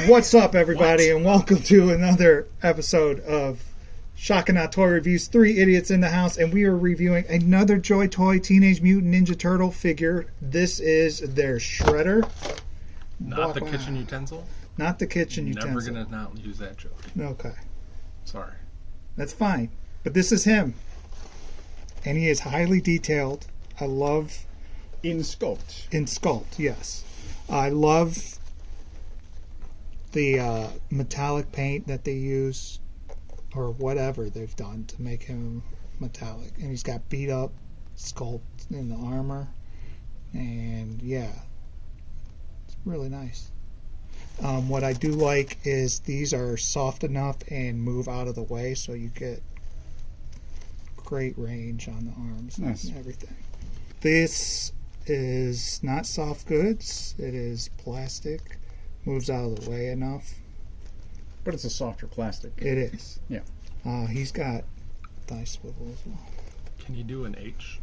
What's up, everybody, and welcome to another episode of Shocking Out Toy Reviews. 3 idiots in the house, and we are reviewing another JoyToy Teenage Mutant Ninja Turtle figure. This is their shredder. Not the kitchen utensil? Not the kitchen utensil. Never gonna not use that joke. Okay. Sorry. That's fine. But this is him. And he is highly detailed. I love... In Sculpt. In Sculpt, yes. I love the metallic paint that they use, or whatever they've done to make him metallic. And he's got beat up Sculpt in the armor. And yeah, it's really nice. What I do like is these are soft enough and move out of the way, so you get great range on the arms and everything. This is not soft goods. It is plastic. Moves out of the way enough. But it's a softer plastic. It is. Yeah. He's got thigh swivel as well. Can you do an H?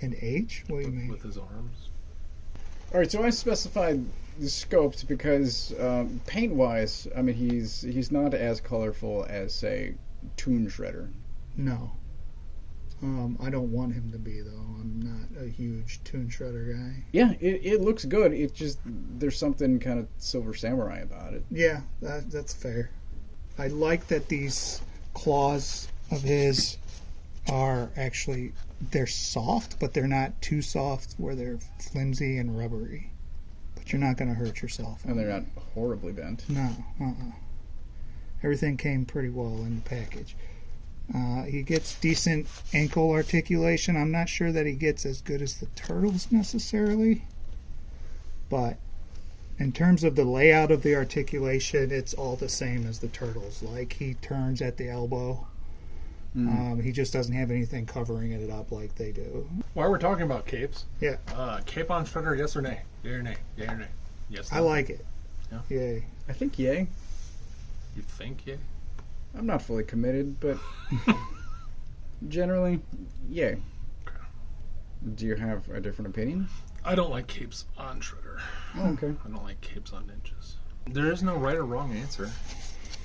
An H? What do you mean? With his arms? Alright, so I specified the Sculpt because paint-wise, I mean, he's not as colorful as, say, Toon Shredder. No. I don't want him to be, though. I'm not a huge Toon Shredder guy. Yeah, it looks good. It just, there's something kind of Silver Samurai about it. Yeah, that's fair. I like that these claws of his are actually, they're soft, but they're not too soft where they're flimsy and rubbery. But you're not going to hurt yourself. And they're not horribly bent. No, Everything came pretty well in the package. He gets decent ankle articulation. I'm not sure that he gets as good as the turtles necessarily, but in terms of the layout of the articulation, it's all the same as the turtles. Like, he turns at the elbow. He just doesn't have anything covering it up like they do. While we're talking about capes, yeah. Cape on Shredder, yes or nay? Yay or nay? Yay or nay? Yes. I like it. Yeah. Yay. I think yay. You think yay? I'm not fully committed, but generally, yay. Okay. Do you have a different opinion? I don't like capes on Shredder. Oh, okay. I don't like capes on ninjas. There is no right or wrong answer.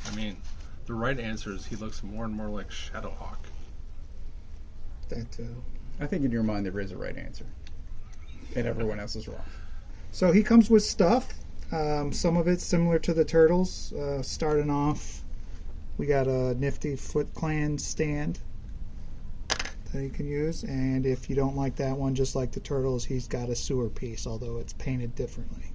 I mean, the right answer is he looks more and more like Shadowhawk. That too. I think in your mind there is a right answer, and everyone else is wrong. So he comes with stuff. Some of it's similar to the turtles. Starting off, we got a nifty Foot Clan stand that you can use, and if you don't like that one, just like the turtles, he's got a sewer piece, although it's painted differently.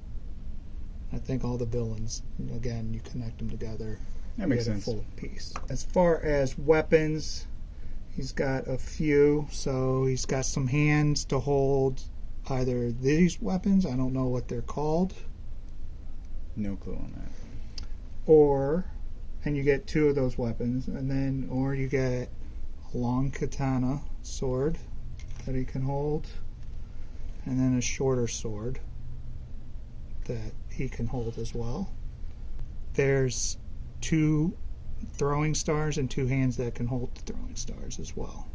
I think all the villains, again, you connect them together. That makes sense. A full piece. As far as weapons, he's got a few. So he's got some hands to hold either these weapons. I don't know what they're called. No clue on that. And you get 2 of those weapons, or you get a long katana sword that he can hold, and then a shorter sword that he can hold as well. There's 2 throwing stars and 2 hands that can hold the throwing stars as well.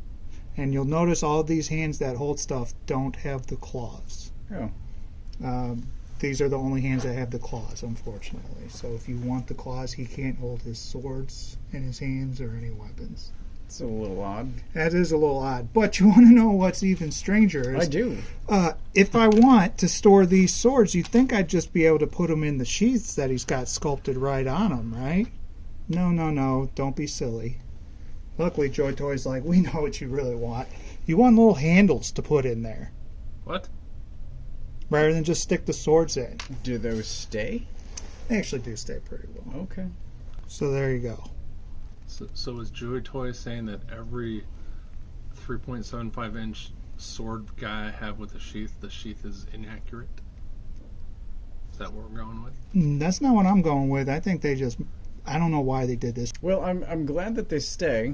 And you'll notice all of these hands that hold stuff don't have the claws. Oh. These are the only hands that have the claws, unfortunately. So if you want the claws, he can't hold his swords in his hands or any weapons. It's a little odd. That is a little odd. But you want to know what's even stranger? I do. If I want to store these swords, you'd think I'd just be able to put them in the sheaths that he's got sculpted right on them, right? No. Don't be silly. Luckily, JoyToy's like, we know what you really want. You want little handles to put in there. What? Rather than just stick the swords in. Do those stay? They actually do stay pretty well. Okay. So there you go. So is JoyToy saying that every 3.75 inch sword guy I have with the sheath is inaccurate? Is that what we're going with? That's not what I'm going with. I think I don't know why they did this. Well, I'm glad that they stay.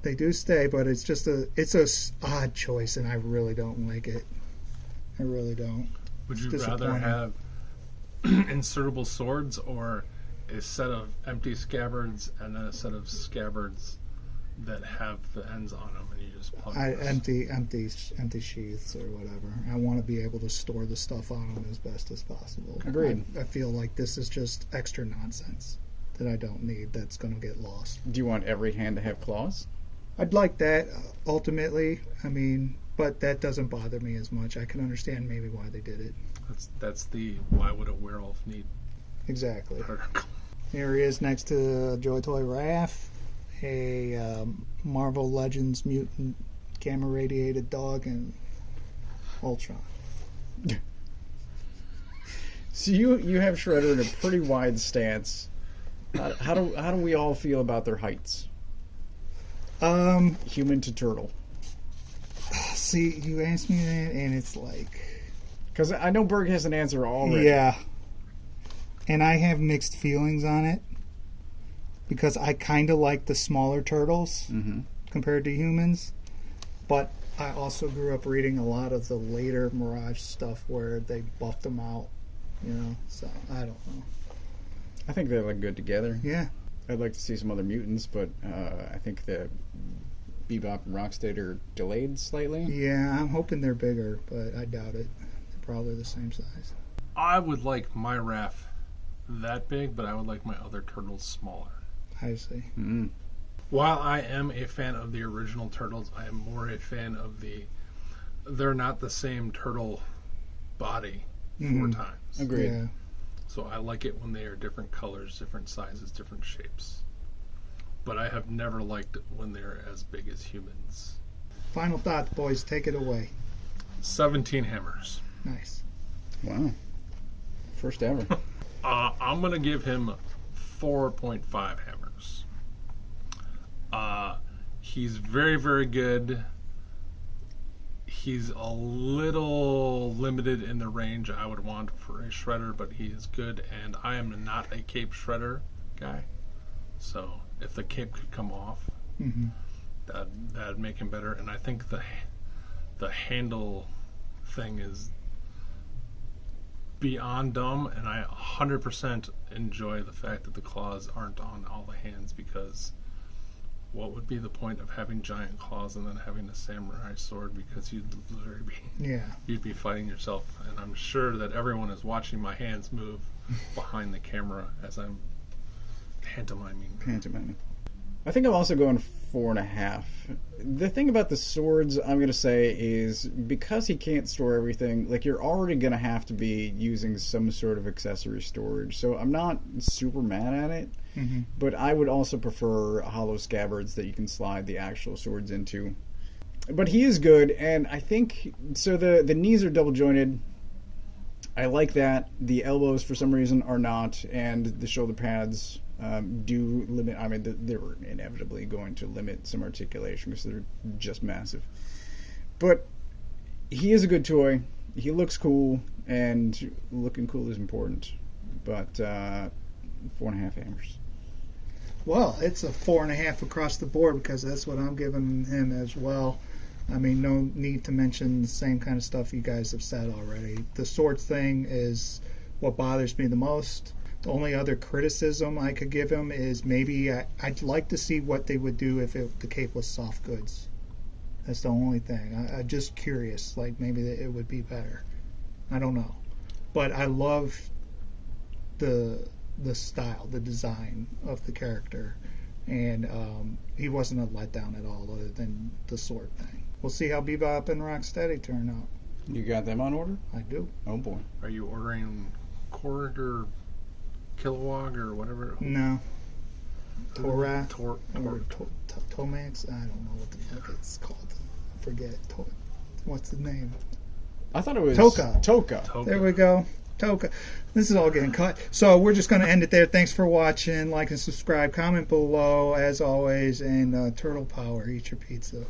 They do stay, but it's a odd choice, and I really don't like it. I really don't. Would you rather have insertable swords or a set of empty scabbards and then a set of scabbards that have the ends on them, and you just plug empty sheaths or whatever. I want to be able to store the stuff on them as best as possible. Agreed. I feel like this is just extra nonsense that I don't need. That's going to get lost. Do you want every hand to have claws? I'd like that ultimately. I mean, but that doesn't bother me as much. I can understand maybe why they did it. That's the why would a werewolf need Exactly. article? Here he is next to JoyToy Raph, a Marvel Legends mutant gamma radiated dog, and Ultron. So you have Shredder in a pretty wide stance. How do we all feel about their heights? Human to turtle. See, you asked me that, and it's like... Because I know Berg has an answer already. Yeah. And I have mixed feelings on it. Because I kind of like the smaller turtles compared to humans. But I also grew up reading a lot of the later Mirage stuff where they buffed them out. You know, so I don't know. I think they look good together. Yeah. I'd like to see some other mutants, but I think the Bebop and Rocksteady are delayed slightly. Yeah, I'm hoping they're bigger, but I doubt it. They're probably the same size. I would like my Raph that big, but I would like my other turtles smaller. I see. Mm-hmm. While I am a fan of the original turtles, I am more a fan of they're not the same turtle body 4 times. Agreed. Yeah. So I like it when they are different colors, different sizes, different shapes. But I have never liked it when they're as big as humans. Final thoughts, boys. Take it away. 17 hammers. Nice. Wow. First ever. I'm going to give him 4.5 hammers. He's very, very good. He's a little limited in the range I would want for a Shredder, but he is good, and I am not a cape Shredder guy. So if the cape could come off, that'd make him better. And I think the handle thing is beyond dumb, and I 100% enjoy the fact that the claws aren't on all the hands, because what would be the point of having giant claws and then having a samurai sword? Because you'd literally you'd be fighting yourself. And I'm sure that everyone is watching my hands move behind the camera as I'm pantomiming. I think I'm also going 4.5. The thing about the swords, I'm going to say, is because he can't store everything, like, you're already going to have to be using some sort of accessory storage. So I'm not super mad at it, but I would also prefer hollow scabbards that you can slide the actual swords into. But he is good, and I think, so the knees are double jointed. I like that. The elbows, for some reason, are not, and the shoulder pads do limit. I mean, they're inevitably going to limit some articulation because they're just massive. But he is a good toy. He looks cool, and looking cool is important. But 4.5 hammers. Well, it's a 4.5 across the board, because that's what I'm giving him as well. I mean, no need to mention the same kind of stuff you guys have said already. The swords thing is what bothers me the most. The only other criticism I could give him is maybe I'd like to see what they would do if the cape was soft goods. That's the only thing. I'm just curious. Like, maybe it would be better. I don't know. But I love the style, the design of the character. And he wasn't a letdown at all, other than the sword thing. We'll see how Bebop and Rocksteady turn out. You got them on order? I do. Oh boy. Are you ordering Korg or Kilowog or whatever? No. Tomax? I don't know what the fuck it's called. I forget. What's the name? I thought it was Toka. There we go. Toka. This is all getting cut. So we're just going to end it there. Thanks for watching. Like and subscribe. Comment below, as always. And Turtle Power. Eat your pizza.